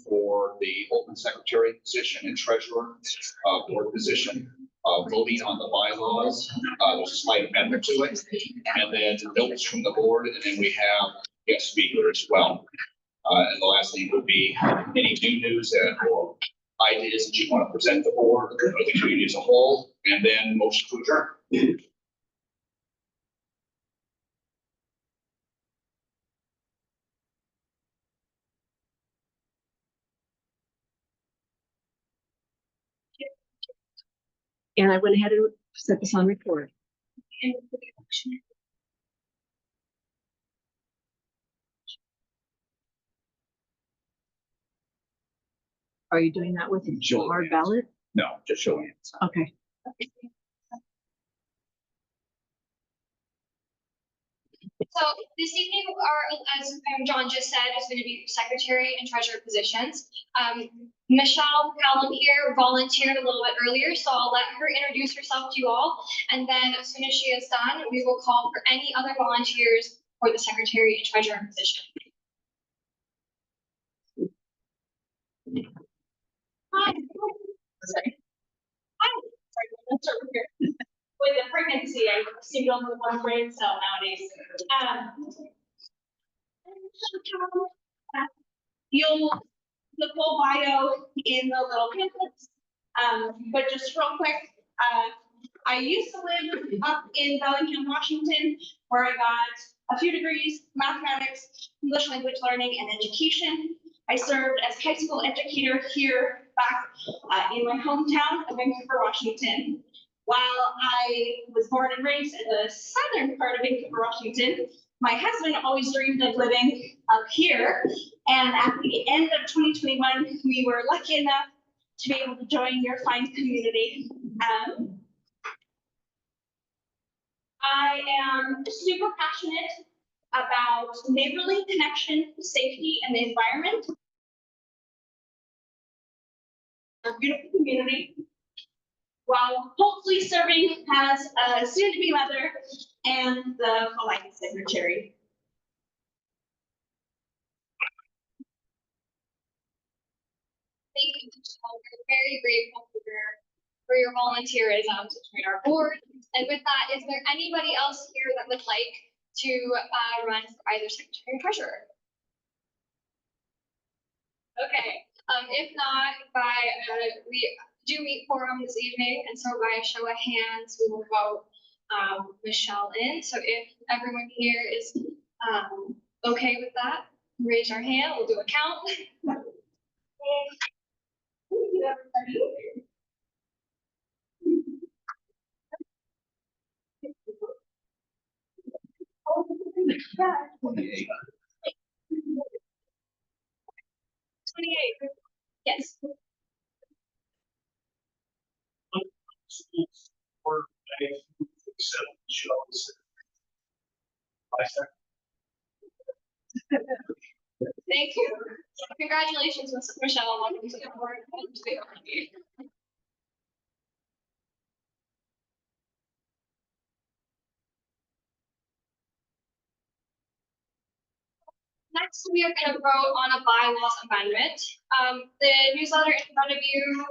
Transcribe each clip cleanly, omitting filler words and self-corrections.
for the open secretary position and treasurer board position. Voting on the bylaws, there's a slight amendment to it, and then notes from the board, and then we have guest speaker as well. And the last thing would be any new news or ideas that you want to present the board or the community as a whole, and then motion to adjourn. And I went ahead and set this on record. Are you doing that with a hard ballot? No, just showing hands. Okay. So this evening, as John just said, is going to be secretary and treasurer positions. Michelle Callum here volunteered a little bit earlier, so I'll let her introduce herself to you all. And then as soon as she is done, we will call for any other volunteers for the secretary and treasurer position. Hi. Sorry. Hi. Sorry, let's start over here. With the pregnancy, I seem to only one brain cell nowadays. You'll the full bio in the little pamphlets. But just real quick, I used to live up in Bellingham, Washington, where I got a few degrees, mathematics, English language learning, and education. I served as high school educator here back in my hometown of Vancouver, Washington. While I was born and raised in the southern part of Vancouver, Washington, my husband always dreamed of living up here. And at the end of 2021, we were lucky enough to be able to join your fine community. I am super passionate about neighborly connection, safety, and the environment. A beautiful community, while hopefully serving as a soon-to-be mother and the polite secretary. Thank you, Michelle. We're very grateful for your volunteerism to join our board. And with that, is there anybody else here that would like to run for either secretary or treasurer? Okay. If not, we do meet quorum this evening, and so by a show of hands, we will vote Michelle in. So if everyone here is okay with that, raise your hand. We'll do a count. Thank you, everybody. Yeah. 28. Yes. Thank you. Congratulations, Michelle. Welcome to the board. Next, we are going to vote on a bylaws amendment. The newsletter in front of you,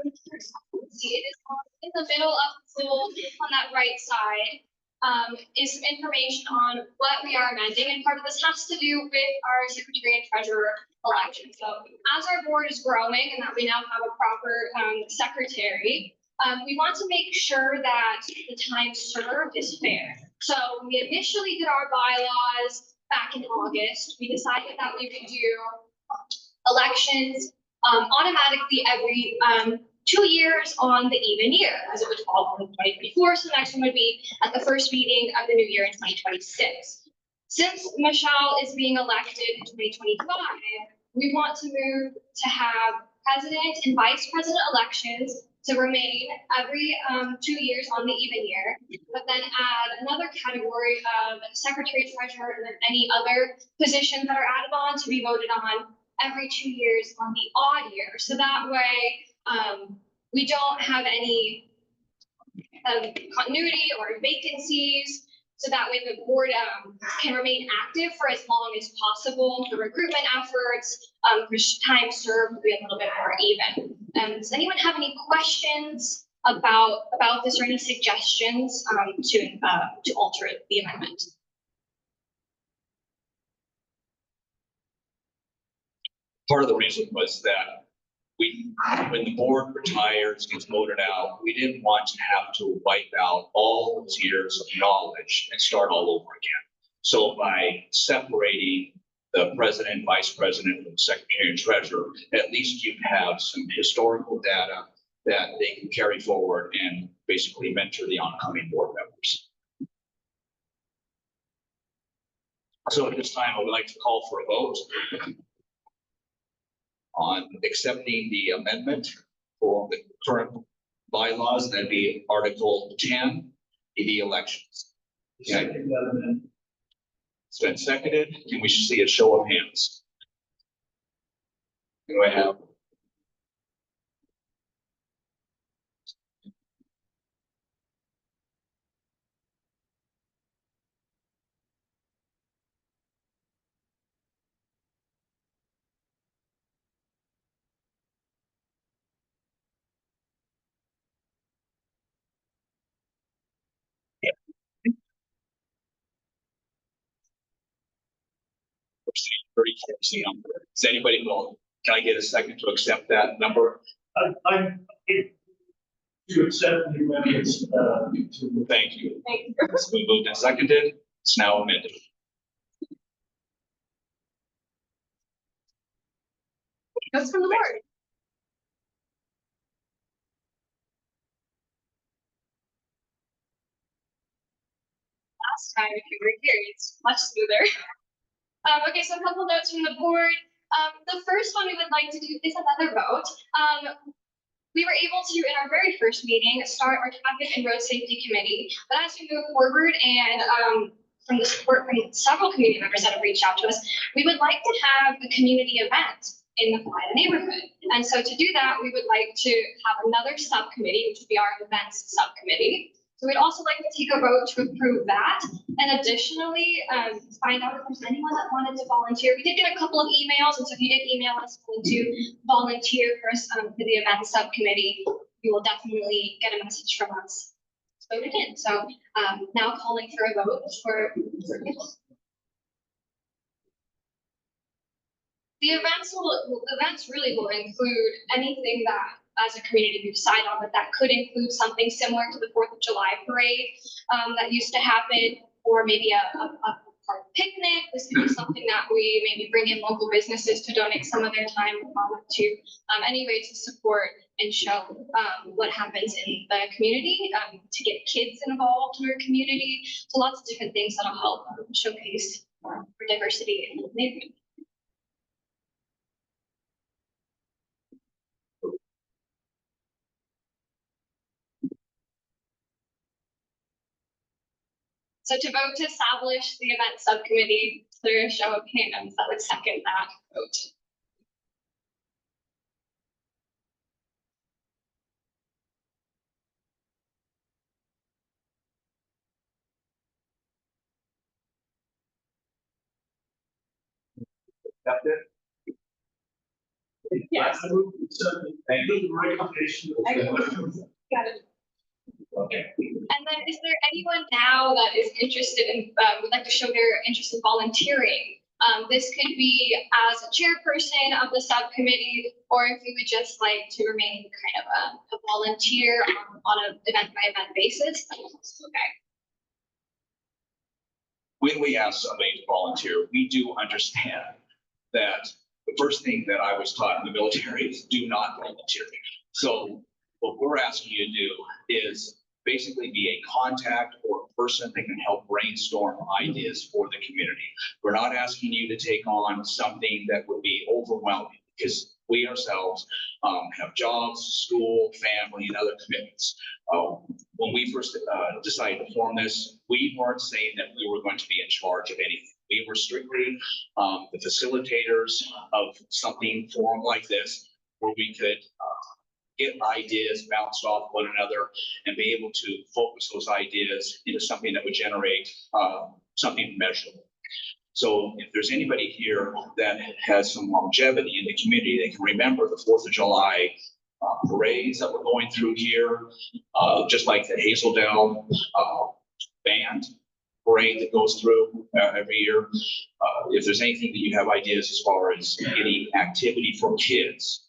see, it is in the middle of the full on that right side. Is some information on what we are amending, and part of this has to do with our secretary and treasurer election. So as our board is growing and that we now have a proper secretary, we want to make sure that the time served is fair. So when we initially did our bylaws back in August, we decided that we would do elections automatically every 2 years on the even year, as it would fall on 2024. So the next one would be at the first meeting of the new year in 2026. Since Michelle is being elected in 2025, we want to move to have president and vice president elections to remain every 2 years on the even year, but then add another category of secretary, treasurer, and then any other positions that are added on to be voted on every 2 years on the odd year. So that way we don't have any continuity or vacancies. So that way the board can remain active for as long as possible. The recruitment efforts, for time served will be a little bit more even. Does anyone have any questions about this or any suggestions to alter the amendment? Part of the reason was that when the board retires, gets voted out, we didn't want to have to wipe out all those years of knowledge and start all over again. So by separating the president, vice president, from the secretary and treasurer, at least you have some historical data that they can carry forward and basically mentor the oncoming board members. So at this time, I would like to call for a vote on accepting the amendment for the current bylaws. That'd be Article 10, the elections. Okay. It's been seconded. Can we see a show of hands? Do I have? The number. Is anybody will? Can I get a second to accept that number? I'm to accept the amendments. Thank you. It's been moved and seconded. It's now amended. Goes from the board. Last time, if you were here, it's much smoother. Okay, so a couple notes from the board. The first one we would like to do is another vote. We were able to, in our very first meeting, start our traffic and road safety committee. But as we move forward and from the support from several community members that have reached out to us, we would like to have a community event in the Felida neighborhood. And so to do that, we would like to have another subcommittee, which would be our events subcommittee. So we'd also like to take a vote to approve that. And additionally, find out if there's anyone that wanted to volunteer. We did get a couple of emails, and so if you did email us to volunteer for the event subcommittee, you will definitely get a message from us. Voted in. So now calling for a vote for people. The events really will include anything that, as a community, we decide on, but that could include something similar to the 4th of July parade that used to happen, or maybe a park picnic. This could be something that we maybe bring in local businesses to donate some of their time to, any way to support and show what happens in the community, to get kids involved in our community. So lots of different things that'll help showcase for diversity in the neighborhood. So to vote to establish the event subcommittee, through a show of hands, that would second that vote. Accept it. Yes. Thank you. The recommendation. Got it. Okay. And then is there anyone now that is interested in, would like to show their interest in volunteering? This could be as a chairperson of the subcommittee, or if you would just like to remain kind of a volunteer on an event by event basis, that's okay. When we ask somebody to volunteer, we do understand that the first thing that I was taught in the military is do not volunteer. So what we're asking you to do is basically be a contact or a person that can help brainstorm ideas for the community. We're not asking you to take on something that would be overwhelming, because we ourselves have jobs, school, family, and other commitments. When we first decided to form this, we weren't saying that we were going to be in charge of anything. We were strictly the facilitators of something formed like this, where we could get ideas bounced off one another and be able to focus those ideas into something that would generate something measurable. So if there's anybody here that has some longevity in the community, they can remember the 4th of July parades that we're going through here, just like the Hazeldale band parade that goes through every year. If there's anything that you have ideas as far as any activity for kids,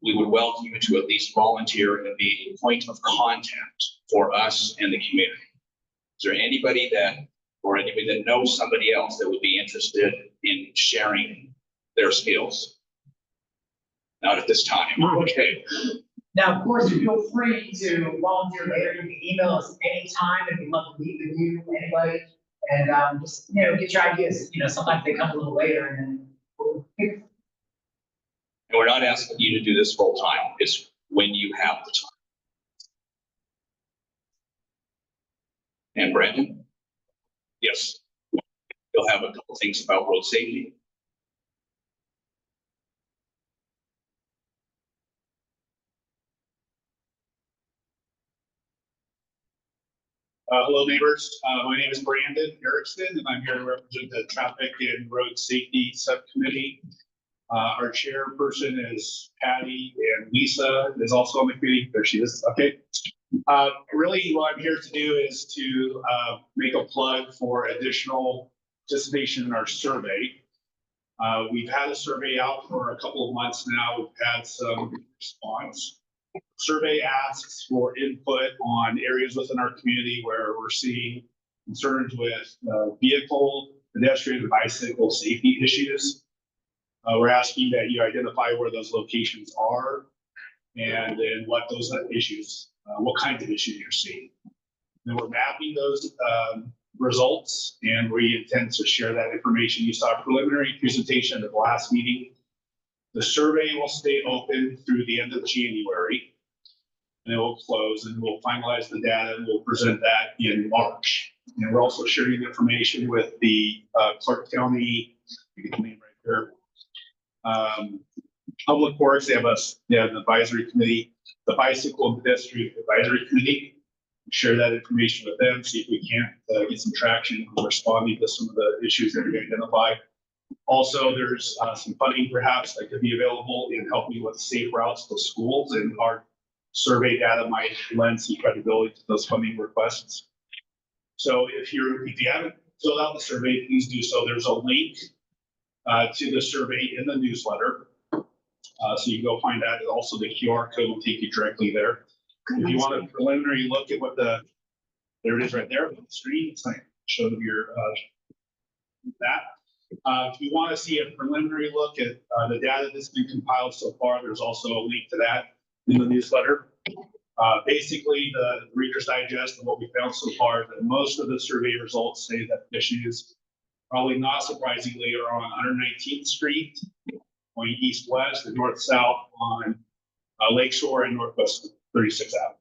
we would welcome you to at least volunteer and be a point of contact for us and the community. Is there anybody that knows somebody else that would be interested in sharing their skills? Not at this time. Okay. Now, of course, feel free to volunteer later. You can email us anytime if we'd love to meet with you, anybody. And just, you know, get your ideas. You know, sometimes they come a little later and then we'll pick. And we're not asking you to do this full time. It's when you have the time. And Brandon? Yes. You'll have a couple things about road safety. Hello, neighbors. My name is Brandon Erickson, and I'm here to represent the Traffic and Road Safety Subcommittee. Our chairperson is Patty, and Lisa is also on the committee. There she is. Okay. Really, what I'm here to do is to make a plug for additional participation in our survey. We've had a survey out for a couple of months now. We've had some response. Survey asks for input on areas within our community where we're seeing concerns with vehicle, pedestrian, and bicycle safety issues. We're asking that you identify where those locations are and then what those issues, what kinds of issues you're seeing. And we're mapping those results, and we intend to share that information. You saw a preliminary presentation at the last meeting. The survey will stay open through the end of January, and it will close, and we'll finalize the data, and we'll present that in March. And we're also sharing information with the Clark County, you get the name right there, Public Works. They have an advisory committee, the Bicycle and Pedestrian Advisory Committee. Share that information with them, see if we can't get some traction in responding to some of the issues that we identify. Also, there's some funding perhaps that could be available in helping with safe routes to schools, and our survey data might lend some credibility to those funding requests. So if you haven't filled out the survey, please do so. There's a link to the survey in the newsletter. So you can go find that, and also the QR code will take you directly there. If you want a preliminary look at what there it is right there on the screen, it's like show them your that. If you want to see a preliminary look at the data that's been compiled so far, there's also a link to that in the newsletter. Basically, the Reader's Digest and what we found so far, that most of the survey results say that issues, probably not surprisingly, are on 119th Street, going east-west and north-south on Lakeshore and northwest 36th Avenue.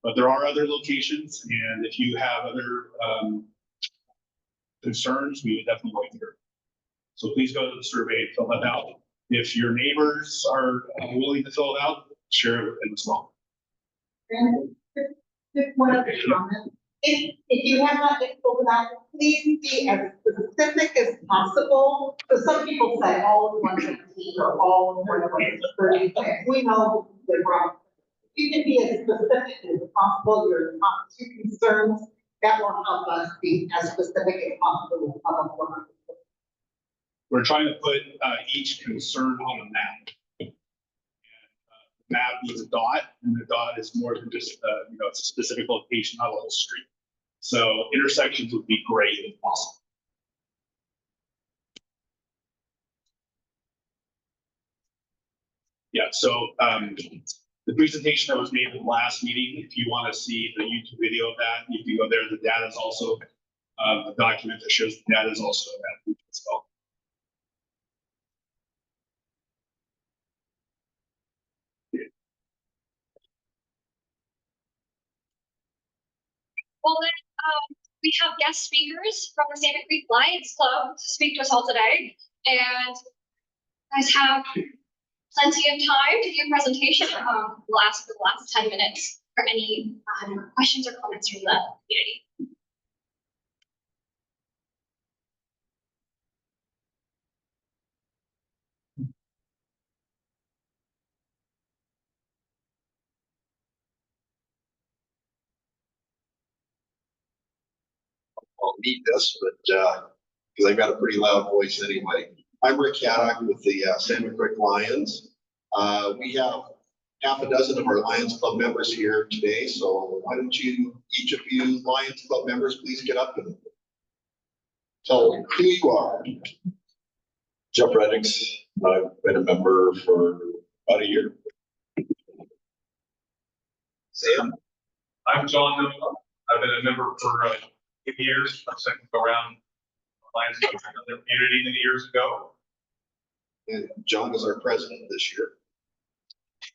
But there are other locations, and if you have other concerns, we would definitely like to hear. So please go to the survey and fill that out. If your neighbors are willing to fill it out, share it as well. Just one other comment. If you have not yet filled it out, please be as specific as possible. So some people say all in 117 or all in 136. We know they're wrong. You can be as specific as possible, your top two concerns. That will help us be as specific as possible with public work. We're trying to put each concern on a map. And, the map needs a dot, and the dot is more than just, it's a specific location, not a whole street. So intersections would be great if possible. Yeah, so the presentation that was made in the last meeting, if you want to see the YouTube video of that, you can go there. The data is also a document that shows the data is also in that as well. Well, then, we have guest speakers from the Santa Creek Lions Club to speak to us all today. And you guys have plenty of time to do a presentation. We'll ask for the last 10 minutes for any questions or comments from the community. I'll need this, but, because I've got a pretty loud voice anyway. I'm Rick Haddock with the Salmon Creek Lions. We have half a dozen of our Lions Club members here today, so why don't you, each of you Lions Club members, please get up and tell who you are. Jeff Reddix, I've been a member for about a year. Sam? I'm John Noah. I've been a member for 8 years. I'm second go around Lions Club in the community many years ago. And John is our president this year.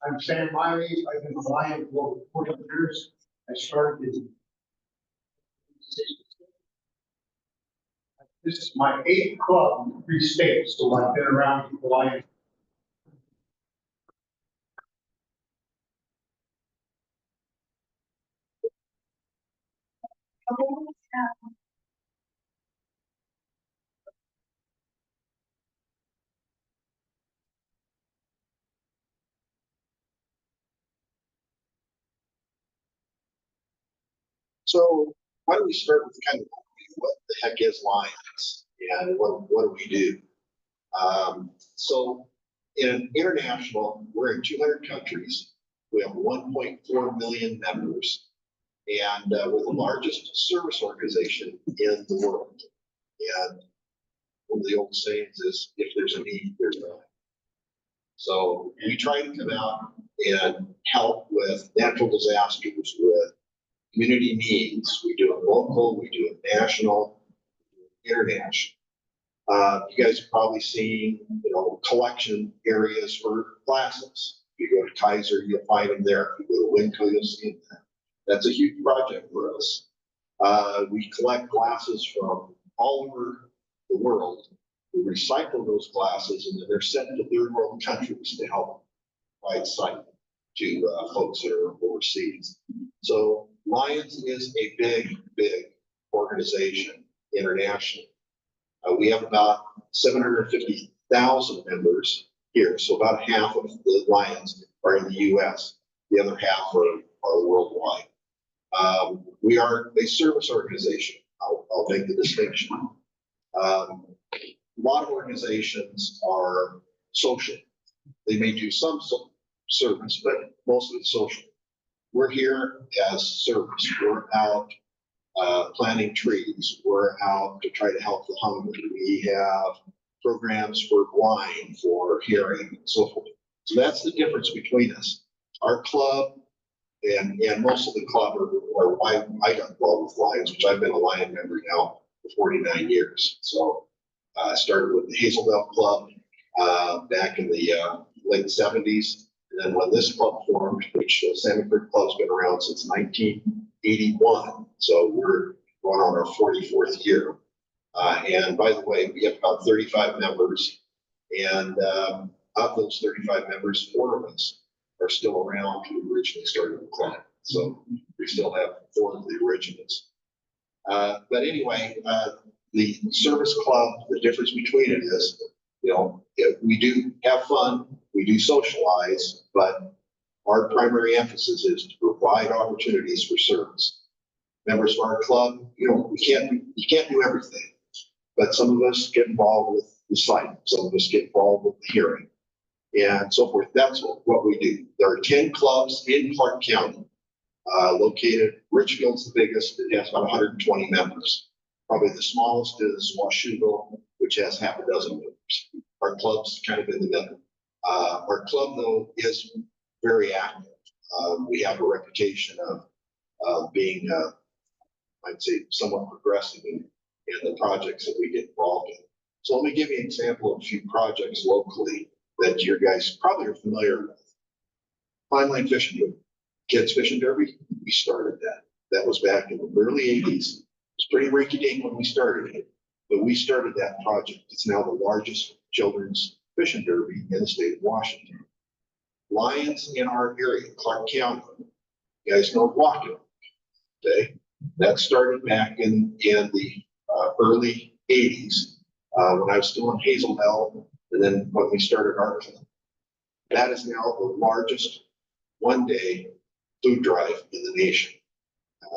I'm Sam Miley. I've been a Lion for 40 years. I started in. This is my 8th club in 3 states, so I've been around the Lions. So why don't we start with kind of what the heck is Lions and what do we do? So in international, we're in 200 countries. We have 1.4 million members, and we're the largest service organization in the world. And one of the old sayings is, if there's a need, there's a need. So we try to come out and help with natural disasters, with community needs. We do it local, we do it national, international. You guys have probably seen, collection areas for glasses. If you go to Kaiser, you'll find them there. If you go to Winco, you'll see them there. That's a huge project for us. We collect glasses from all over the world. We recycle those glasses and then they're sent to third world countries to help provide sight to folks that are overseas. So Lions is a big, big organization internationally. We have about 750,000 members here. So about half of the Lions are in the US. The other half are worldwide. We are a service organization. I'll make the distinction. A lot of organizations are social. They may do some service, but mostly social. We're here as service. We're out planting trees. We're out to try to help the hungry. We have programs for blind, for hearing, and so forth. So that's the difference between us. Our club and most of the club are why I got involved with Lions, which I've been a Lion member now for 49 years. So I started with the Hazeldale Club back in the late 70s. And then when this club formed, which Salmon Creek Club's been around since 1981. So we're going on our 44th year. And by the way, we have about 35 members. And of those 35 members, 4 of us are still around who originally started the club. So we still have 4 of the originals. But anyway, the service club, the difference between it is, we do have fun, we do socialize, but our primary emphasis is to provide opportunities for service. Members of our club, you can't do everything, but some of us get involved with the sight, some of us get involved with the hearing, and so forth. That's what we do. There are 10 clubs in Clark County, located. Richfield's the biggest. It has about 120 members. Probably the smallest is Washougal, which has half a dozen members. Our club's kind of in the middle. Our club, though, is very active. We have a reputation of being, I'd say, somewhat progressive in the projects that we get involved in. So let me give you an example of a few projects locally that you guys probably are familiar with. Fine line fishing derby. Kids fishing derby, we started that. That was back in the early 80s. It's pretty rinky-dink when we started it, but we started that project. It's now the largest children's fishing derby in the state of Washington. lions in our area, Clark County. You guys know walking. Okay, that started back in the early 80s when I was still in Hazelmel, and then when we started our club. That is now the largest one-day food drive in the nation.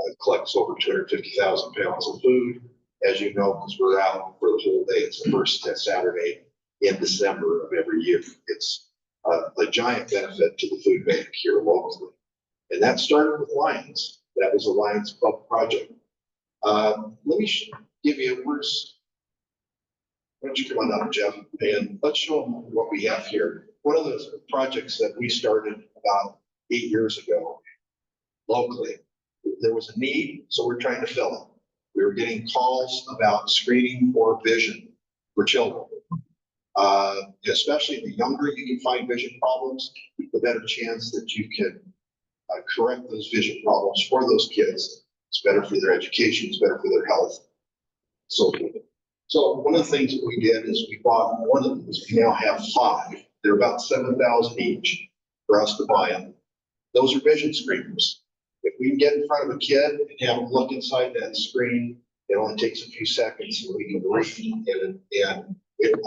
It collects over 250,000 pounds of food, as you know, because we're out for the whole day. It's the first Saturday in December of every year. It's a giant benefit to the food bank here locally. And that started with Lions. That was a Lions Club project. Let me give you a words. Why don't you come on up, Jeff, and let's show them what we have here. One of those projects that we started about 8 years ago locally, there was a need, so we're trying to fill it. We were getting calls about screening for vision for children. Especially the younger you can find vision problems, the better chance that you can correct those vision problems for those kids. It's better for their education, it's better for their health. So one of the things that we did is we bought one of these. We now have 5. They're about 7,000 each for us to buy them. Those are vision screeners. If we can get in front of a kid and have them look inside that screen, it only takes a few seconds and we can read.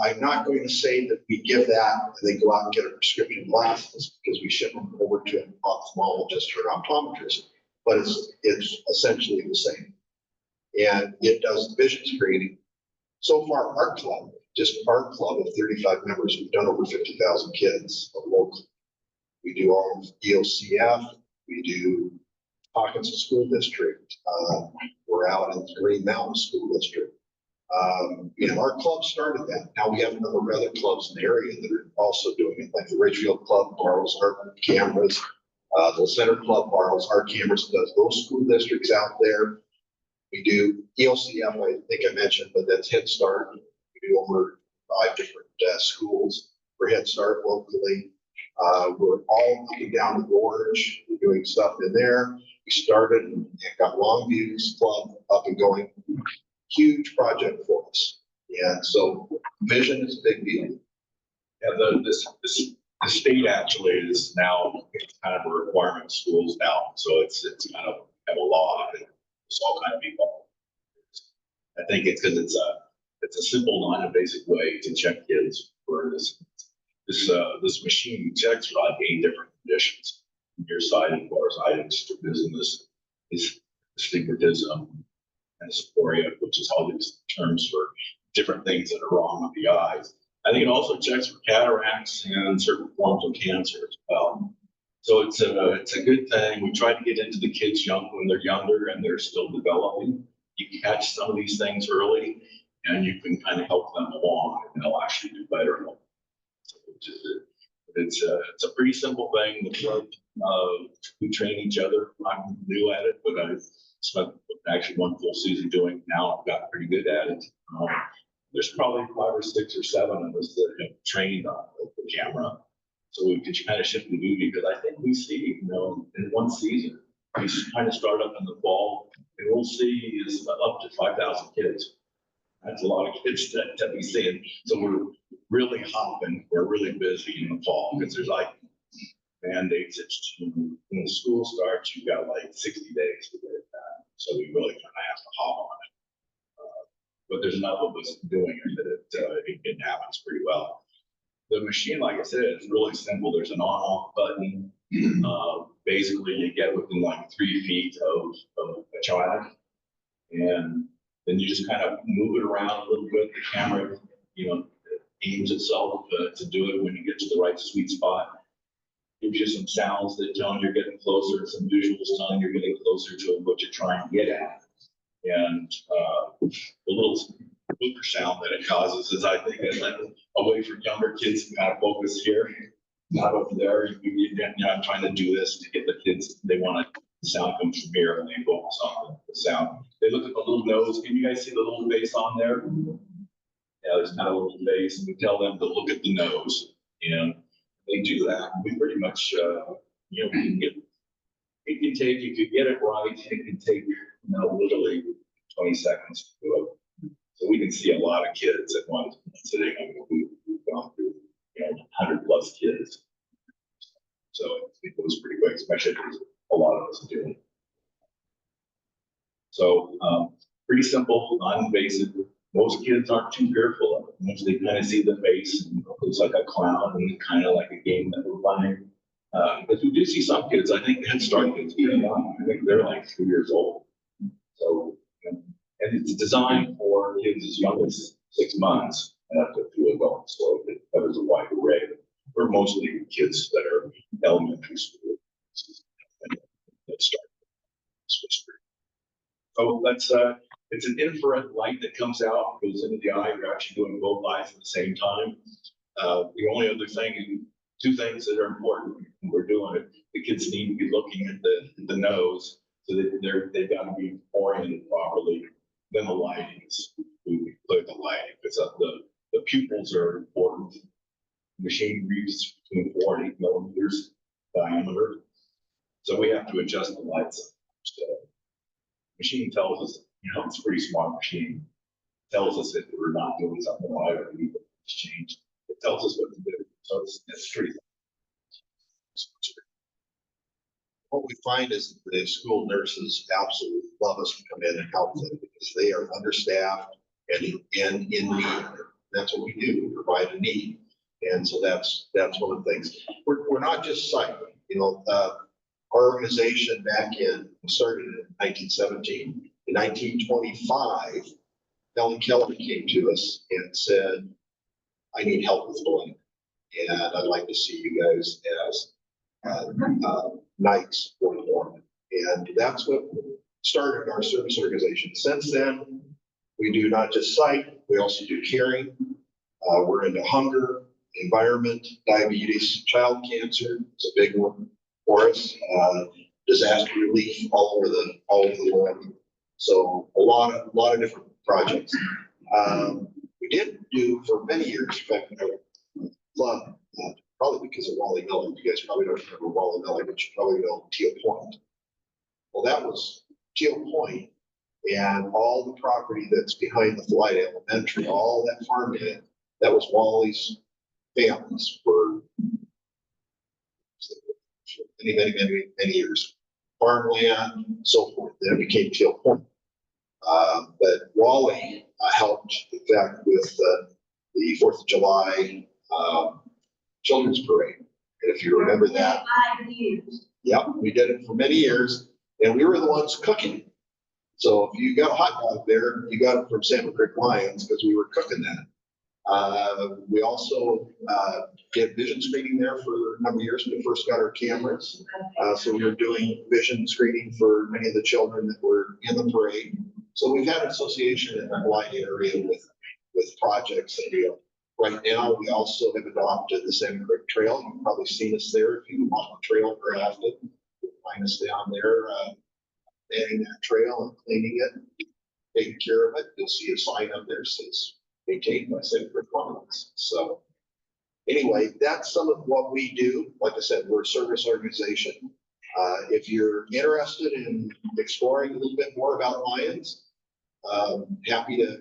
I'm not going to say that we give that and they go out and get a prescription glasses because we ship them over to an ophthalmologist or an optometrist, but it's essentially the same. And it does vision screening. So far, our club, just our club of 35 members, we've done over 50,000 kids locally. We do all of EOCF, we do pockets of school district. We're out in the Green Mountain School District. Our club started that. Now we have a number of other clubs in the area that are also doing it, like the Ridgefield Club borrows our cameras. The Center Club borrows our cameras, does those school districts out there. We do ELCF, I think I mentioned, but that's Head Start. We do over 5 different schools for Head Start locally. We're all looking down the gorge. We're doing stuff in there. We started and got Longview's club up and going. Huge project for us. And so vision is a big deal. Yeah, the state actually is now kind of a requirement of schools now. So it's kind of a law and it's all kind of people. I think it's because it's a simple, non-invasive way to check kids for this machine checks for like 8 different conditions. Nearsighted, farsighted, strabismus, astigmatism, and dysphoria, which is all these terms for different things that are wrong with the eyes. I think it also checks for cataracts and certain forms of cancer as well. So it's a good thing. We try to get into the kids when they're younger and they're still developing. You catch some of these things early, and you can kind of help them along, and they'll actually do better. So it's a pretty simple thing. The club, we train each other. I'm new at it, but I've spent actually 1 full season doing it now. I've gotten pretty good at it. There's probably 5 or 6 or 7 of us that have trained on the camera. So we could kind of shift the duty because I think we see, in 1 season, we kind of start up in the fall and we'll see is up to 5,000 kids. That's a lot of kids that we see. So we're really hopping. We're really busy in the fall because there's like mandates. It's when the school starts, you've got like 60 days to get it done. So we really kind of have to hop on it. But there's enough of us doing it that it happens pretty well. The machine, like I said, is really simple. There's an on-off button. Basically, you get within like 3 feet of a child, and then you just kind of move it around a little bit. The camera, aims itself to do it when you get to the right sweet spot. Gives you some sounds that tell you you're getting closer, some visuals telling you're getting closer to what you're trying to get at. And the little booger sound that it causes is, I think, a way for younger kids to kind of focus here, not over there. I'm trying to do this to get the kids, they want the sound comes from here and they focus on the sound. They look at the little nose. Can you guys see the little face on there? Yeah, there's kind of a little face, and we tell them to look at the nose, and they do that. We pretty much, we can get, if you get it right, it can take, literally 20 seconds to do it. So we can see a lot of kids at once sitting. We've gone through, 100+ kids. especially a lot of us do. So, pretty simple, non-invasive. Most kids aren't too fearful of it. Once they kind of see the face, and it looks like a clown and kind of like a game that we're playing. But we do see some kids, I think Head Start kids, I think they're like 2 years old. So, and it's designed for kids as young as 6 months and up to adults, so it covers a wide array. We're mostly kids that are elementary school. Head Start. So that's it's an infrared light that comes out, goes into the eye. You're actually doing both eyes at the same time. The only other thing, two things that are important when we're doing it, the kids need to be looking at the nose, so that they've got to be oriented properly. Then the lighting is, we clear the lighting, because the pupils are important. The machine reads between 4 and 8 millimeters diameter. So we have to adjust the lights. Machine tells us, it's a pretty smart machine. Tells us if we're not doing something right or we need to change. It tells us what to do. So it's pretty. What we find is the school nurses absolutely love us to come in and help them because they are understaffed and in need. That's what we do. We provide a need. And so that's one of the things. We're not just psych. Our organization started in 1917. In 1925, Helen Keller came to us and said, I need help with bullying. And I'd like to see you guys as knights for the Lord. And that's what started our service organization. Since then, we do not just psych, we also do caring. We're into hunger, environment, diabetes, child cancer. It's a big one for us. Disaster relief all over the world. So a lot of different projects. We did do for many years, in fact, club, probably because of Wally Miller. You guys probably don't remember Wally Miller, but you probably know Teal Point. Well, that was Teal Point, and all the property that's behind the Felida Elementary, all that farmland, that was Wally's families for many years. Farmland, so forth. Then it became Teal Point. But Wally helped, in fact, with the 4th of July Children's Parade. And if you remember that, yep, we did it for many years, and we were the ones cooking. So if you got a hot dog there, you got it from Salmon Creek Lions because we were cooking that. We also did vision screening there for a number of years when we first got our cameras. So we were doing vision screening for many of the children that were in the parade. So we've had an association in the Hawaii area with projects that we right now. We also have adopted the Salmon Creek Trail. You've probably seen us there if you want the trail crafted. You'll find us down there, manning that trail and cleaning it, taking care of it. You'll see a sign up there that says maintained by Salmon Creek Lions. So anyway, that's some of what we do. Like I said, we're a service organization. If you're interested in exploring a little bit more about lions, happy to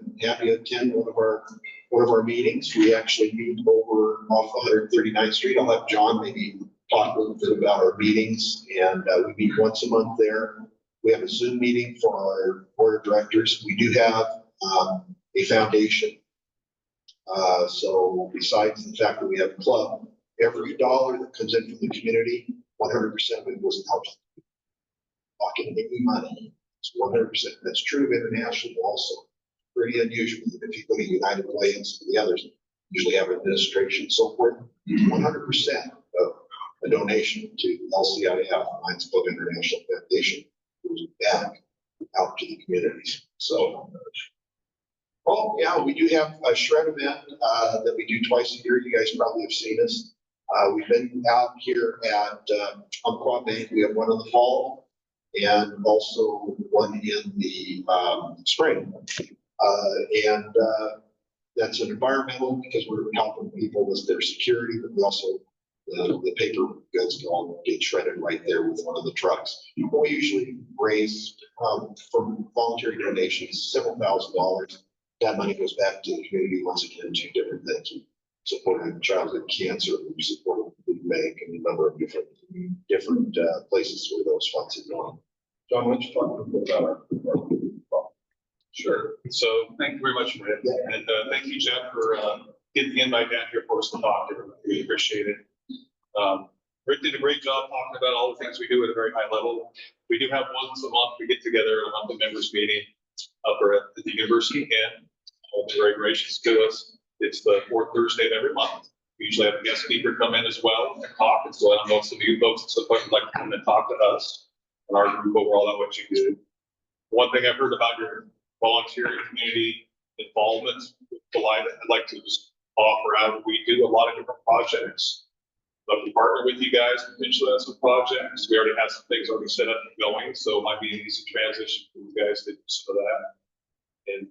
attend one of our meetings. We actually meet over off 139th Street. I'll have John maybe talk a little bit about our meetings, and we meet once a month there. We have a Zoom meeting for our board of directors. We do have a foundation. So besides the fact that we have a club, every dollar that comes in from the community, 100% of it goes to help. Not getting any money. It's 100%. That's true of international also. Pretty unusual. If you go to United Way and some of the others, usually have administration and so forth. 100% of a donation to LCIF, Lions Club International Foundation, goes back out to the communities. So, oh yeah, we do have a shred event that we do twice a year. You guys probably have seen us. We've been out here at Umpqua Bank. We have one in the fall and also one in the spring. And that's an environmental because we're helping people with their security, but we also the paper goods all get shredded right there with one of the trucks. We usually raise from voluntary donations several $1,000s. That money goes back to the community once again to different things. Supporting childhood cancer, we support bank and a number of different places where those funds have gone. John, why don't you talk a little bit about Sure. So thank you very much, Rick. And thank you, Jeff, for getting the invite down here for us to talk. We appreciate it. Rick did a great job talking about all the things we do at a very high level. We do have once a month, we get together at a monthly members meeting up at the University and they're very gracious to us. It's the fourth Thursday of every month. We usually have a guest speaker come in as well and talk. And so I don't know if some of you folks at some point would like to come and talk to us and our group overall about what you do. One thing I've heard about your volunteering community involvement with Felida, I'd like to just offer out, we do a lot of different projects. Love to partner with you guys, potentially on some projects. We already have some things already set up and going, so it might be an easy transition for you guys to do some of that. And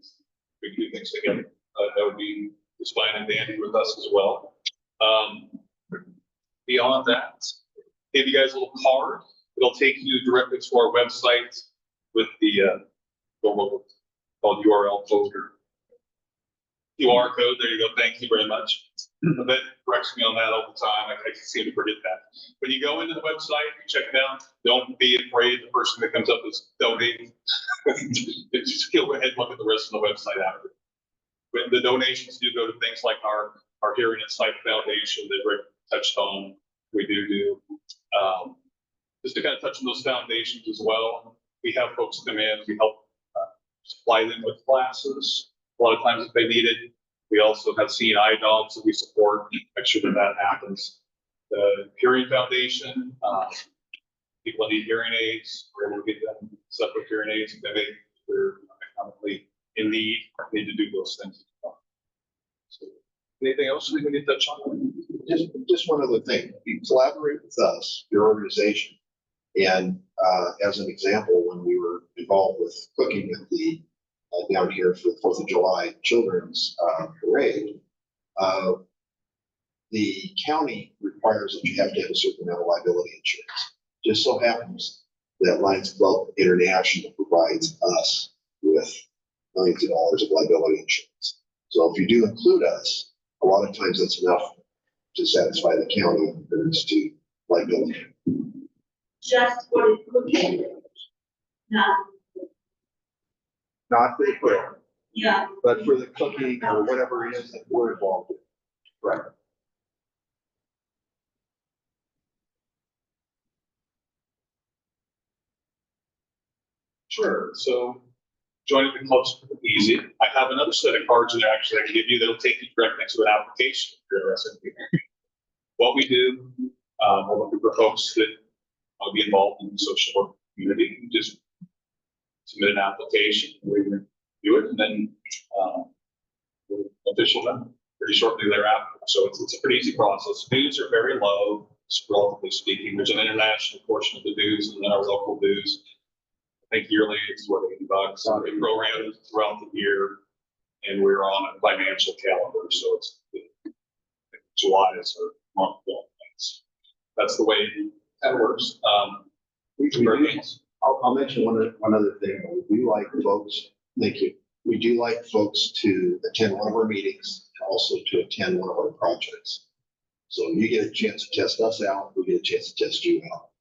we can do things together. That would be just fine and dandy with us as well. Beyond that, give you guys a little card. It'll take you directly to our website with the called URL folder. QR code, there you go, thank you very much. That corrects me on that all the time, I seem to forget that. When you go into the website, you check it out, don't be afraid the first thing that comes up is donate. Just go ahead and look at the rest of the website after. But the donations do go to things like our Hearing and Sight Foundation that Rick touched on. We do just to kind of touch on those foundations as well. We have folks come in, we help supply them with classes. A lot of times if they need it, we also have CNI dogs that we support, make sure that happens. The Hearing Foundation, people that need hearing aids, we're able to get them separate hearing aids if they're economically in need to do those things. So, anything else we need to touch on? just one other thing. You collaborate with us, your organization, and as an example, when we were involved with cooking at the down here for the 4th of July Children's Parade, the county requires that you have to have a certain amount of liability insurance. Just so happens that Lions Club International provides us with millions of dollars of liability insurance. So if you do include us, a lot of times that's enough to satisfy the county in regards to liability. Just for the cooking. Not, Not for the prayer, yeah. but for the cooking or whatever it is that we're involved in. Right. Sure. So joining the club's pretty easy. I have another set of cards that actually I can give you that'll take you directly to an application if you're interested. What we do, we're looking for folks that want to be involved in the social work community. You just submit an application, we review it, and then we'll official them pretty shortly thereafter. So it's a pretty easy process. Dues are very low, relatively speaking. There's an international portion of the dues and then our local dues. I think yearly it's what, $80. We program throughout the year, and we're on a financial calendar, so it's July is our month. That's the way that works. I'll mention one other thing. We do like folks. Thank you. We do like folks to attend one of our meetings, and also to attend one of our projects. So you get a chance to test us out, we get a chance to test you out.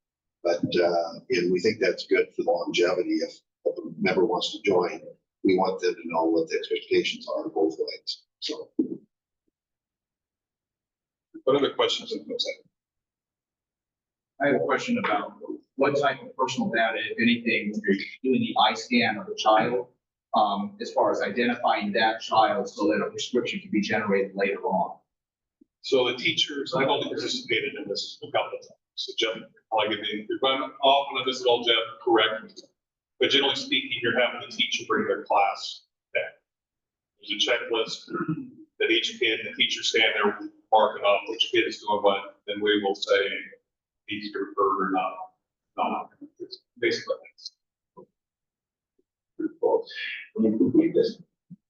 But, and we think that's good for the longevity. If a member wants to join, we want them to know what the expectations are both ways. So. What other questions? I have a question about what type of personal data, if anything, when you're doing the eye scan of the child, as far as identifying that child so that a prescription can be generated later on. So the teachers, I've only participated in this a couple of times. So Jeff, I'll give you, if I'm off on this at all, Jeff, correct me. But generally speaking, you're having the teacher bring their class back. There's a checklist that each kid, the teacher stand there marking off which kid is doing what, then we will say needs to refer or not. It's basically. We just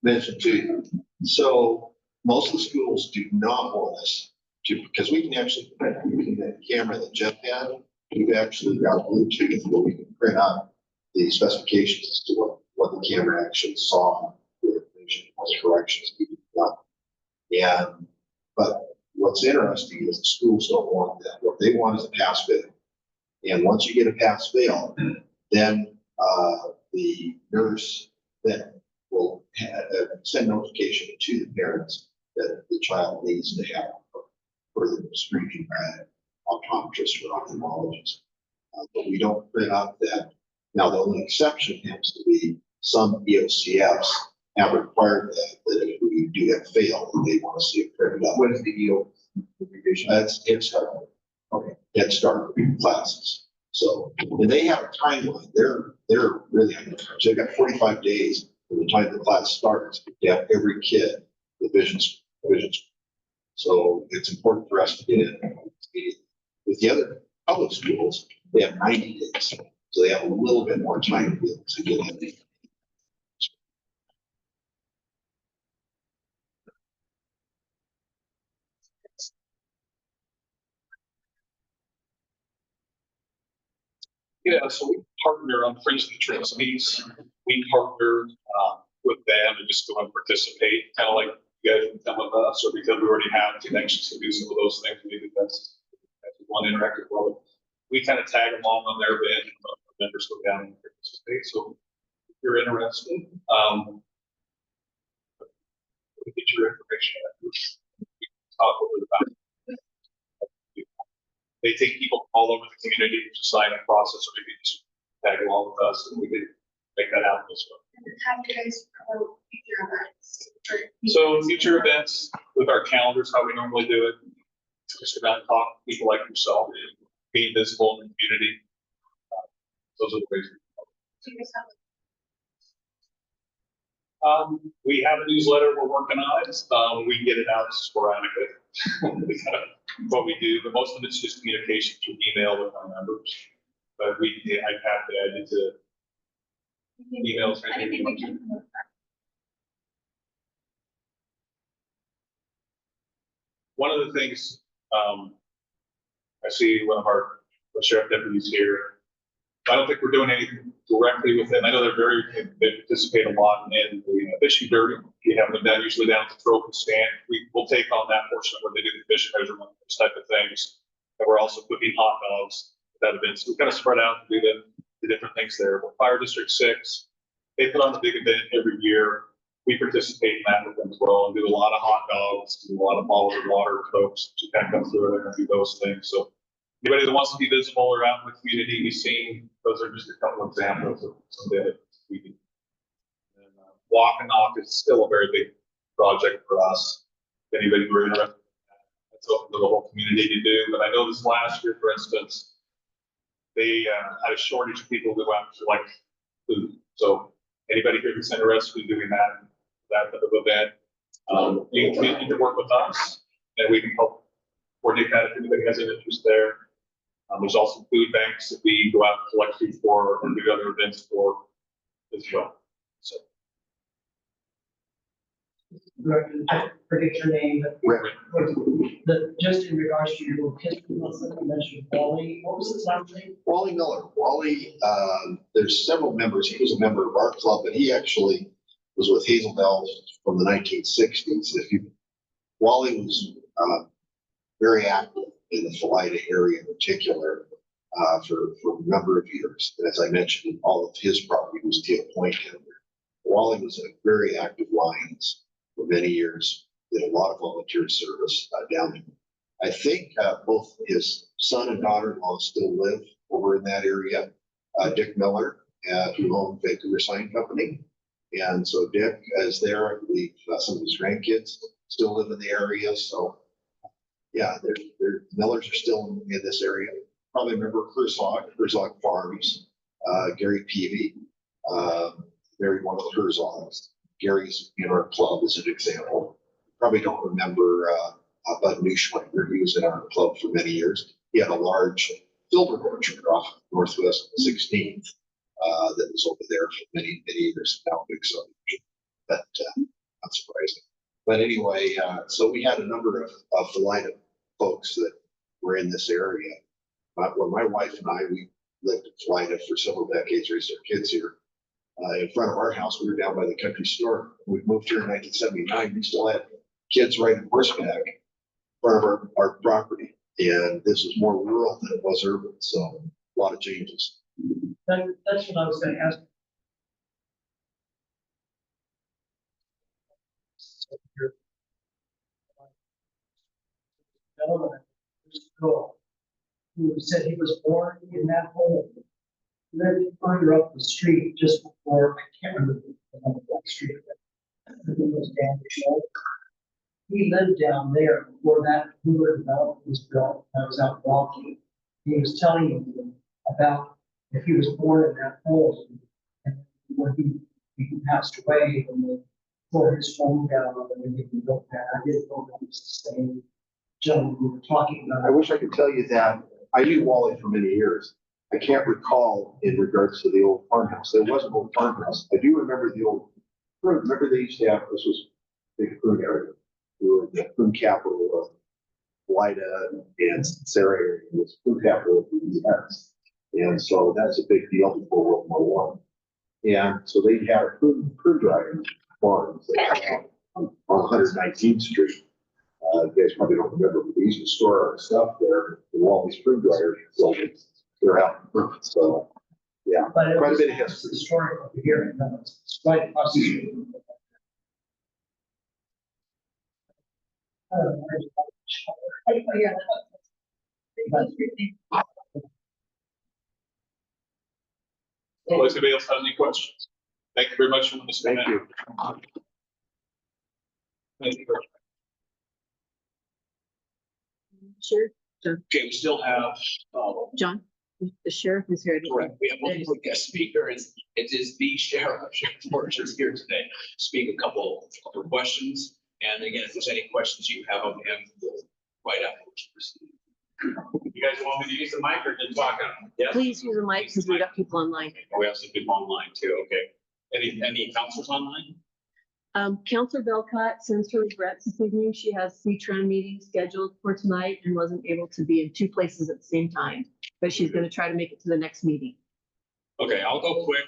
mentioned too. So most of the schools do not want us to, because we can actually print using that camera that Jeff had. We've actually got Bluetooth where we can print out the specifications as to what the camera actually saw, the information, what corrections we did not. And but what's interesting is the schools don't want that. What they want is a pass fail. And once you get a pass fail, then the nurse then will send notification to the parents that the child needs to have further screening by optometrist or ophthalmologist. But we don't print out that. Now, the only exception happens to be some EOCFs have required that if we do have failed, they want to see it printed up. What is the EO? That's Head Start. Okay. Head Start classes. So, and they have a timeline. They're really, so they've got 45 days from the time the class starts to have every kid the visions. So it's important for us to get in. With the other public schools, they have 90 days. So they have a little bit more time to get in. Yeah, so we partner on Friends of the Trustees. We partner with them and just go and participate, kind of like you guys can come with us, or because we already have connections to do some of those things. Maybe that's one interactive role. We kind of tag along on their event, and members go down and participate. So if you're interested, we get your information. We can talk over the back. They take people all over the community to sign a process, so maybe just tag along with us and we can make that happen as well. Have you guys promote future events? So future events with our calendars, how we normally do it, just about talk to people like yourself, being visible in the community. Those are the ways. We have a newsletter we're working on it. We get it out sporadically. What we do, but most of it's just communication through email with our members. But I've had to add it to emails. I think we can promote that. One of the things, I see one of our sheriff deputies here. I don't think we're doing anything directly with them. I know they participate a lot in the fishing derby. We have them down usually down at the trophy stand. We will take on that portion where they do the fish measurement, those type of things. And we're also cooking hot dogs at that event. So we kind of spread out and do the different things there. But Fire District 6, they put on the big event every year. We participate in that with them as well and do a lot of hot dogs, do a lot of bottles of water, Cokes to kind of come through there and do those things. So anybody that wants to be visible or out in the community, be seen, those are just a couple of examples of some of the we do. And walk and knock is still a very big project for us. If anybody were interested, it's open to the whole community to do. But I know this last year, for instance, they had a shortage of people who went to like food. So anybody here that's interested in doing that type of event, you can continue to work with us, and we can help coordinate that if anybody has an interest there. There's also food banks that we go out and collect food for and do other events for as well. So. I forget your name, Rick. but just in regards to your little history lesson, you mentioned Wally. What was his last name? Wally Miller. Wally, there's several members. He was a member of our club, but he actually was with Hazel Bells from the 1960s. Wally was very active in the Felida area in particular for a number of years. And as I mentioned, all of his property was Teal Point. Wally was a very active Lions for many years, did a lot of volunteer service down there. I think both his son and daughter-in-law still live over in that area. Dick Miller, who owned Vancouver Sign Company. And so Dick is there. I believe some of his grandkids still live in the area. So yeah, Millers are still in this area. Probably remember Herzog Farms, Gary Peavy, married one of the Herzogs. Gary's in our club as an example. Probably don't remember Bud Neuschwanger. He was in our club for many years. He had a large filbert orchard off Northwest 16th that was over there for many, many years. Now big subdivision, but not surprising. But anyway, so we had a number of Felida folks that were in this area. When my wife and I, we lived in Felida for several decades, raised our kids here. In front of our house, we were down by the country store. We moved here in 1979. We still had kids riding horseback front of our property. And this is more rural than it was urban, so a lot of changes. That's what I was gonna ask. Gentleman, this girl, who said he was born in that home, lived further up the street just before, I can't remember the name of that street. I think it was Dan Show. He lived down there before that newer development was built. I was out walking. He was telling me about if he was born in that home and when he passed away and they tore his home down and they built that. I didn't know that was the same gentleman we were talking I about. wish I could tell you that. I knew Wally for many years. I can't recall in regards to the old farmhouse. There was an old farmhouse. I do remember the old, remember they used to have, this was a big food area. We were the food capital of Felida and Sarah area was food capital of the US. And so that's a big deal before World War I. And so they had a food dryer farms on 119th Street. You guys probably don't remember, but we used to store our stuff there, the Wally's food dryers, so they're out. So, yeah, But it quite a was bit of history. historic over here, and it's right across the street. Unless anybody else has any questions. Thank you very much for listening. Thank you. Thank you. Sure, Okay, we still have, John, the sheriff is here. correct, we have one more guest speaker, it is the sheriff, Sheriff Horch is here today, to speak a couple of questions. And again, if there's any questions you have of him, right afterwards. You guys want me to use the mic or just talk on? Yes? Please use the mic because we got people online. We have some people online too, okay. Any counselors online? Counselor Belcott sends her regrets this evening. She has CTRAN meeting scheduled for tonight and wasn't able to be in two places at the same time, but she's going to try to make it to the next meeting. Okay, I'll go quick.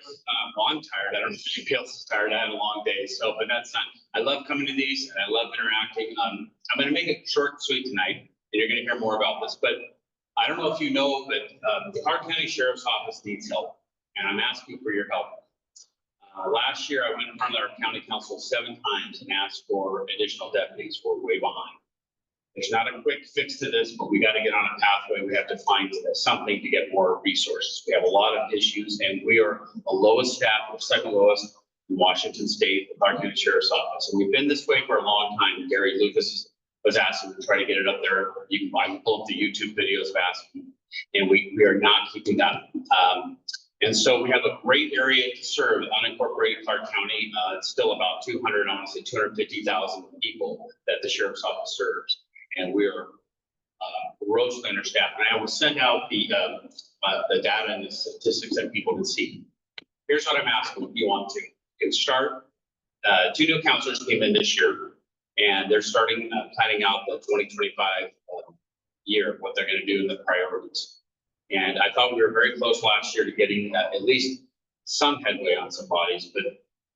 Well, I'm tired. I don't know if anybody else is tired. I had a long day, so, but that's not, I love coming to these and I love interacting. I'm gonna make it short and sweet tonight, and you're gonna hear more about this, but I don't know if you know, but the Clark County Sheriff's Office needs help, and I'm asking for your help. Last year, I went in front of our county council 7 times and asked for additional deputies. We're way behind. There's not a quick fix to this, but we got to get on a pathway. We have to find something to get more resources. We have a lot of issues, and we are the lowest staff, or second lowest in Washington State, the Clark County Sheriff's Office. And we've been this way for a long time. Gary Lucas was asking to try to get it up there. You can pull up the YouTube videos of asking, and we are not keeping up. And so we have a great area to serve, unincorporated Clark County. It's still about 200, I want to say 250,000 people that the Sheriff's Office serves. And we are grossly understaffed. And I will send out the data and the statistics that people can see. Here's what I'm asking if you want to. You can start, 2 new counselors came in this year, and they're starting planning out the 2025 year, what they're going to do in the priorities. And I thought we were very close last year to getting at least some headway on some bodies, but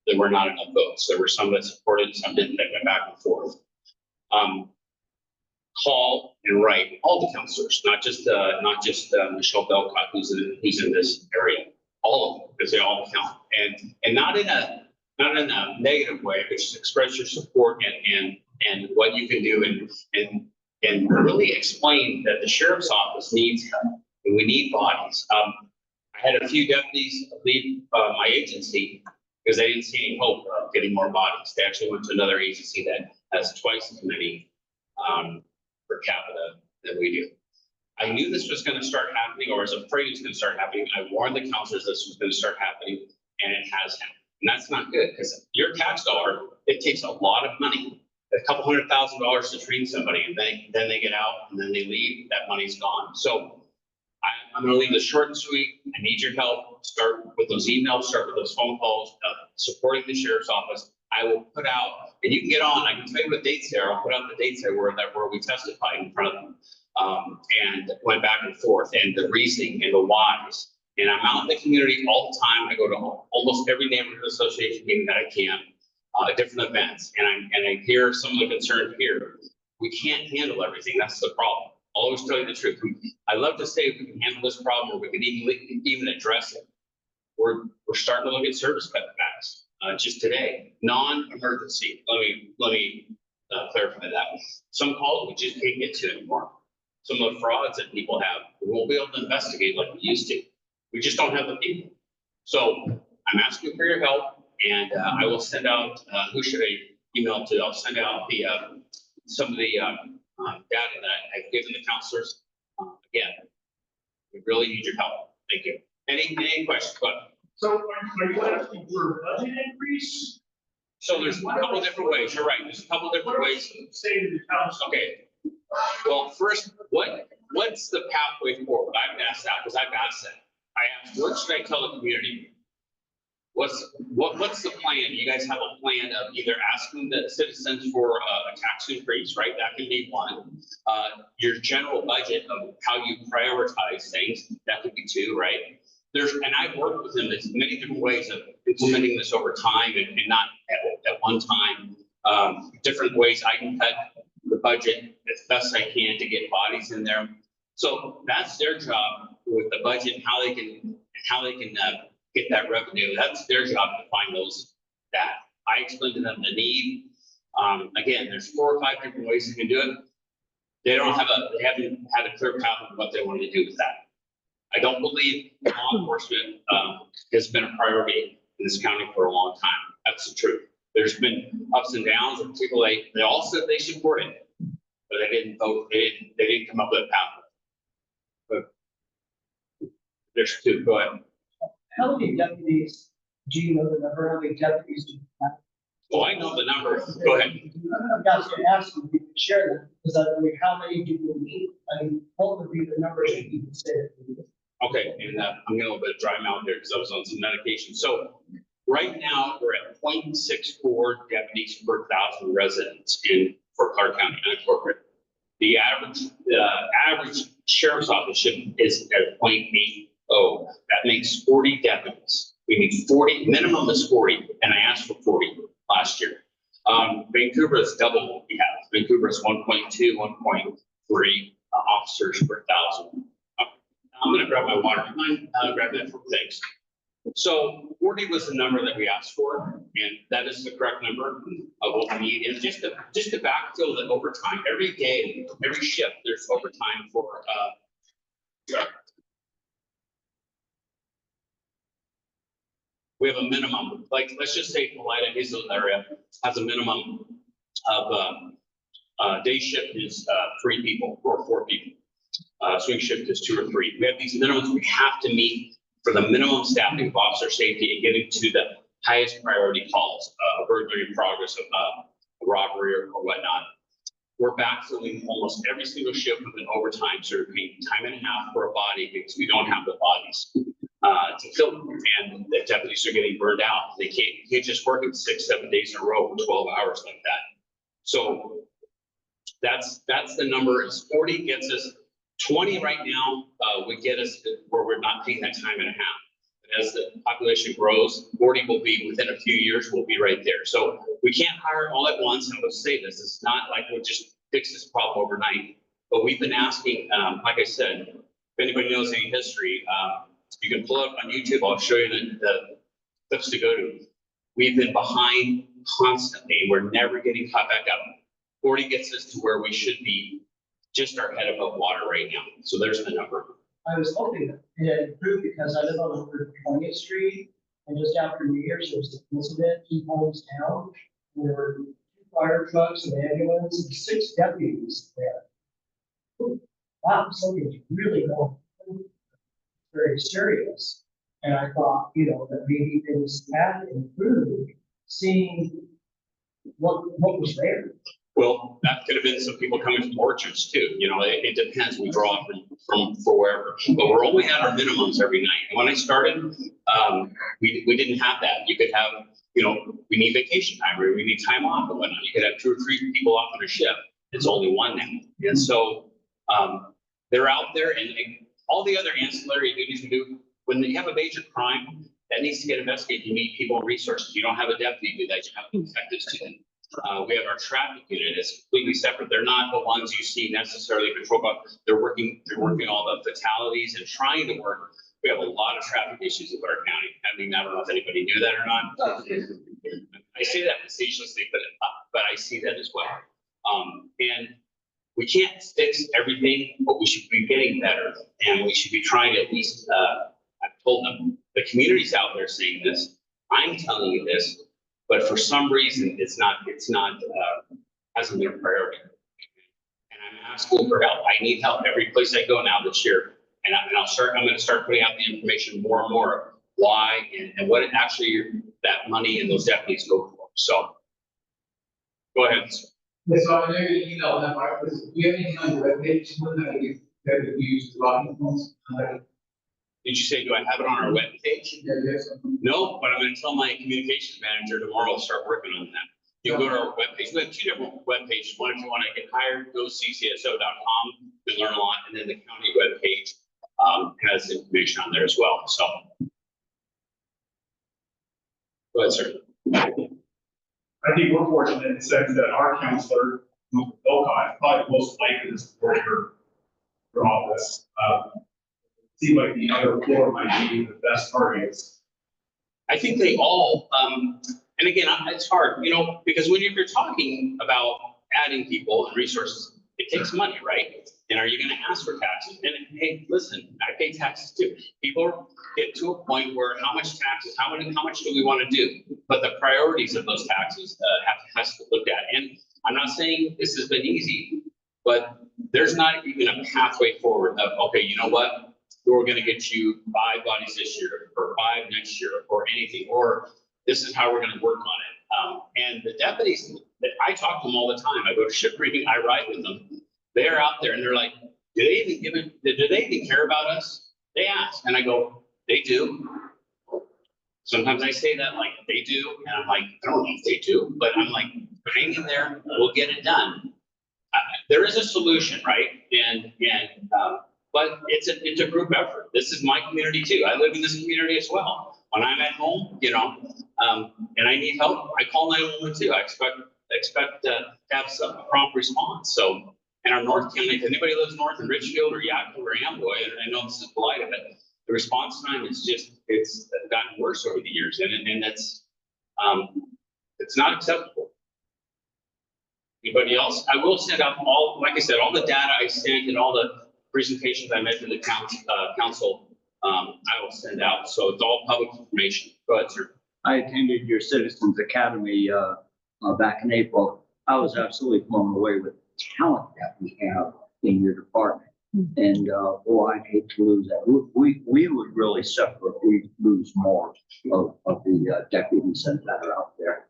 there were not enough votes. There were some that supported, some didn't. They went back and forth. Call and write all the counselors, not just Michelle Belcott, who's in this area, all of them, because they all count, and not in a negative way, but just express your support and what you can do and really explain that the sheriff's office needs help and we need bodies. I had a few deputies leave my agency because they didn't see any hope of getting more bodies. They actually went to another agency that has twice as many per capita than we do. I knew this was going to start happening, or I was afraid it was going to start happening. I warned the counselors this was going to start happening, and it has happened. And that's not good, because your tax dollar, it takes a lot of money, a couple $100,000 to train somebody, and then they get out and then they leave, that money's gone. So I'm going to leave this short and sweet. I need your help. Start with those emails, start with those phone calls, supporting the sheriff's office. I will put out, and you can get on, I can tell you what dates there. I'll put out the dates there where we testified in front of them, and went back and forth, and the reasoning and the whys. And I'm out in the community all the time. I go to almost every neighborhood association meeting that I can, different events, and I hear some of the concerns here. We can't handle everything. That's the problem. I'll always tell you the truth. I love to say we can handle this problem or we can even address it. We're starting to look at service cutbacks, just today, non-emergency. Let me clarify that. Some calls we just can't get to anymore. Some of the frauds that people have, we won't be able to investigate like we used to. We just don't have the people. So I'm asking for your help, and I will send out, who should I email to? I'll send out the, some of the data that I've given the counselors. Again, we really need your help. Thank you. Any questions? So are you asking for a budget increase? So there's a couple of different ways. You're right. There's a couple of different ways. Say to the council. Okay. Well, first, what's the pathway forward? I've asked that because I've asked that. I asked, what should I tell the community? What's the plan? You guys have a plan of either asking the citizens for a tax increase, right? That can be one. Your general budget of how you prioritize things, that could be two, right? And I've worked with them in many different ways of implementing this over time and not at one time. Different ways I can cut the budget as best I can to get bodies in there. So that's their job with the budget, and how they can get that revenue. That's their job to find that. I explained to them the need. Again, there's 4 or 5 different ways you can do it. They haven't had a clear path on what they want to do with that. I don't believe law enforcement has been a priority in this county for a long time. That's the truth. There's been ups and downs, and people they all said they supported it, but they didn't vote. They didn't come up with a pathway. But there's 2. Go ahead. How many deputies, do you know the number? How many deputies do you have? Oh, I know the number. Go ahead. I've got to ask you to share that, because I mean, how many do you need? I mean, what would be the numbers that you can say? Okay, and I'm getting a little bit of dry mouth there because I was on some medication. So right now, we're at 0.64 deputies per 1,000 residents for Clark County, not corporate. The average sheriff's office is at 0.80. That makes 40 deputies. We need 40, minimum is 40, and I asked for 40 last year. Vancouver is double what we have. Vancouver is 1.2, 1.3 officers per 1,000. I'm gonna grab my water. Mind grab that for thanks. So 40 was the number that we asked for, and that is the correct number of what we need. And just to backfill the overtime, every day, every shift, there's overtime for we have a minimum, like, let's just say Felida, his little area has a minimum of day shift is 3 people or 4 people. Swing shift is 2 or 3. We have these minimums we have to meet for the minimum staffing of officer safety and getting to the highest priority calls, burglary in progress of robbery or whatnot. We're backfilling almost every single shift with an overtime, so we're paying time and a half for a body because we don't have the bodies to fill them. And the deputies are getting burned out. They can't just work it 6, 7 days in a row, 12 hours like that. So that's the number. Is 40 gets us 20 right now, would get us where we're not paying that time and a half. But as the population grows, 40 will be within a few years, we'll be right there. So we can't hire all at once. And I will say this, it's not like we'll just fix this problem overnight. But we've been asking, like I said, if anybody knows any history, you can pull up on YouTube. I'll show you the clips to go to. We've been behind constantly. We're never getting caught back up. 40 gets us to where we should be, just our head above water right now. So there's the number. I was hoping that it had improved because I live on 120th Street, and just after New Year's, there was an incident 2 homes down. There were 2 fire trucks, an ambulance, and 6 deputies there. Wow, something's really going very serious. And I thought, that maybe things had improved, seeing what was there. Well, that could have been some people coming from Horch's too. It depends. We draw from wherever, but we're only at our minimums every night. And when I started, we didn't have that. You could have, we need vacation time or we need time off and whatnot. You could have 2 or 3 people off on a shift. It's only 1 now. And so they're out there, and all the other ancillary duties we do. When you have a major crime that needs to get investigated, you need people and resources. You don't have a deputy do that. You have detectives do that. We have our traffic unit, it's completely separate. They're not the ones you see necessarily patrol, but they're working all the fatalities and trying to work. We have a lot of traffic issues in our county. I mean, I don't know if anybody knew that or not. I say that facetiously, but I see that as well. And we can't fix everything, but we should be getting better, and we should be trying to at least, I've told them, the community's out there saying this, I'm telling you this, but for some reason, it's not, hasn't been a priority. And I'm asking for help. I need help every place I go now this year. And I'm going to start putting out the information more and more, why and what it actually that money and those deputies go for. So, go ahead. Yes, so I know you emailed that, right? Do you have anything on your webpage that we use to log in? Did you say, do I have it on our webpage? Yeah, yes. No, but I'm going to tell my communications manager tomorrow to start working on that. You go to our webpage. We have two different webpages. One, if you want to get hired, go ccso.com to learn a lot, and then the county webpage has information on there as well. So, go ahead, sir. I think we're fortunate in the sense that our counselor, Volcott, is probably the most likely to support your office. Seems like the other floor might be the best targets. I think they all, and again, it's hard, because when you're talking about adding people and resources, it takes money, right? And are you going to ask for taxes? And hey, listen, I pay taxes too. People get to a point where how much taxes, how much do we want to do? But the priorities of those taxes has to be looked at. And I'm not saying this has been easy, but there's not even a pathway forward of, okay, you know what? We're going to get you 5 bodies this year or 5 next year or anything, or this is how we're going to work on it. And the deputies, I talk to them all the time. I go to ship briefing, I ride with them. They're out there and they're like, do they even care about us? They ask. And I go, they do. Sometimes I say that like they do. And I'm like, I don't know if they do, but I'm like, hang in there, we'll get it done. There is a solution, right? But it's a group effort. This is my community too. I live in this community as well. When I'm at home, and I need help, I call 911 too. I expect to have some prompt response. So, in our North County, if anybody lives north in Richfield or Yakima or Amboy, I know this is polite, but the response time is it's gotten worse over the years, and that's it's not acceptable. Anybody else? I will send out like I said, all the data I sent and all the presentations I made to the council, I will send out. So it's all public information. Go ahead, sir. I attended your Citizens Academy back in April. I was absolutely blown away with the talent that we have in your department. And I'd hate to lose that. We would really suffer if we lose more of the deputies that are out there.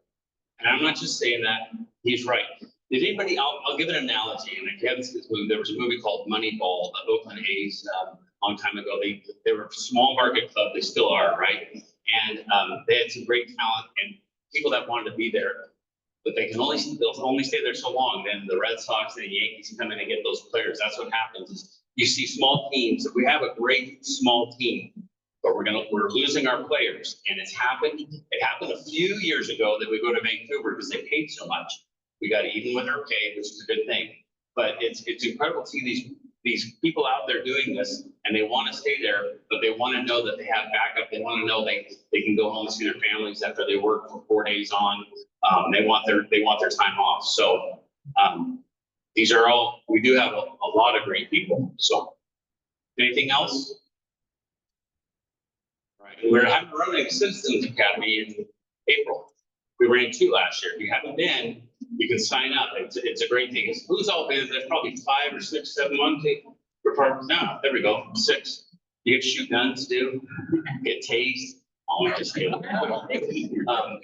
And I'm not just saying that. He's right. Did anybody? I'll give an analogy. And if you haven't seen this movie, there was a movie called Moneyball, the Oakland A's, a long time ago. They were a small market club. They still are, right? And they had some great talent and people that wanted to be there, but they'll only stay there so long. Then the Red Sox and the Yankees come in and get those players. That's what happens. Is you see small teams. We have a great small team, but we're losing our players, and it's happened. It happened a few years ago that we go to Vancouver because they paid so much. We got even with our pay, which is a good thing. But it's incredible to see these people out there doing this, and they want to stay there, but they want to know that they have backup. They want to know they can go home and see their families after they work for 4 days on. They want their time off. So we do have a lot of great people. So anything else? All right. We're running Citizens Academy in April. We ran 2 last year. If you haven't been, you can sign up. It's a great thing. Who's all been? There's probably 5 or 6, 7 months. No, there we go. 6. You get to shoot guns, too. Get tased. Oh, I'm just kidding.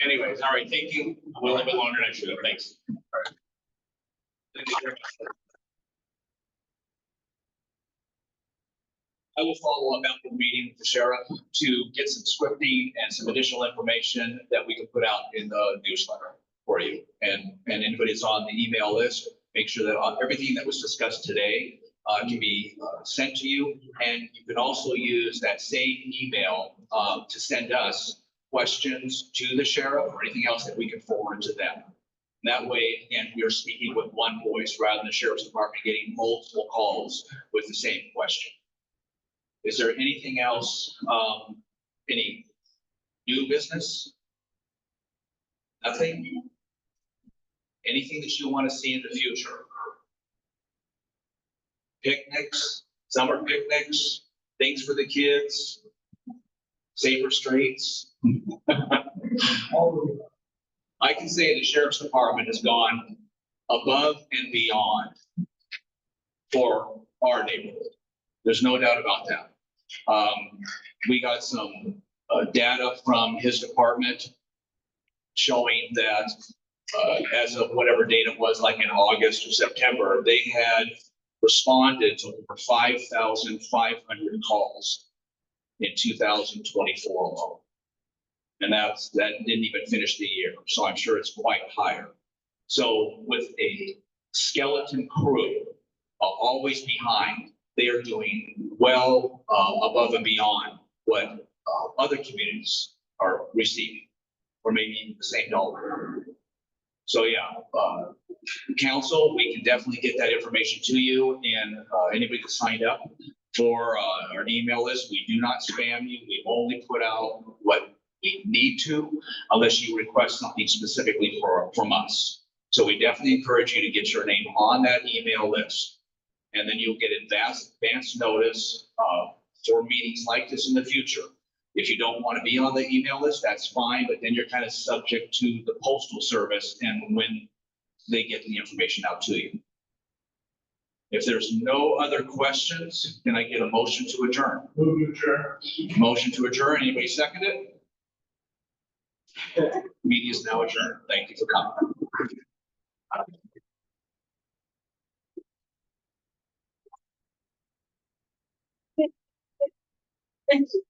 Anyways, all right. Thank you. I'm a little bit longer than I should have. Thanks. I will follow up after the meeting with the sheriff to get some scripting and some additional information that we can put out in the newsletter for you. And anybody that's on the email list, make sure that everything that was discussed today can be sent to you. And you can also use that same email to send us questions to the sheriff or anything else that we can forward to them. That way, again, we are speaking with one voice rather than the sheriff's department getting multiple calls with the same question. Is there anything else, any new business? Nothing? Anything that you want to see in the future? Picnics, summer picnics, things for the kids, safer streets? I can say the sheriff's department has gone above and beyond for our neighborhood. There's no doubt about that. We got some data from his department showing that as of whatever date it was, like in August or September, they had responded to over 5,500 calls in 2024 alone. And that didn't even finish the year, so I'm sure it's quite higher. So with a skeleton crew always behind, they are doing well above and beyond what other communities are receiving, or maybe even the same dollar. So yeah, council, we can definitely get that information to you, and anybody that signed up for our email list, we do not spam you. We only put out what we need to, unless you request something specifically from us. So we definitely encourage you to get your name on that email list. And then you'll get advance notice for meetings like this in the future. If you don't want to be on the email list, that's fine, but then you're kind of subject to the postal service and when they get the information out to you. If there's no other questions, can I get a motion to adjourn? Move to adjourn. Motion to adjourn, anybody second it? Meeting is now adjourned. Thank you for coming. Thank you.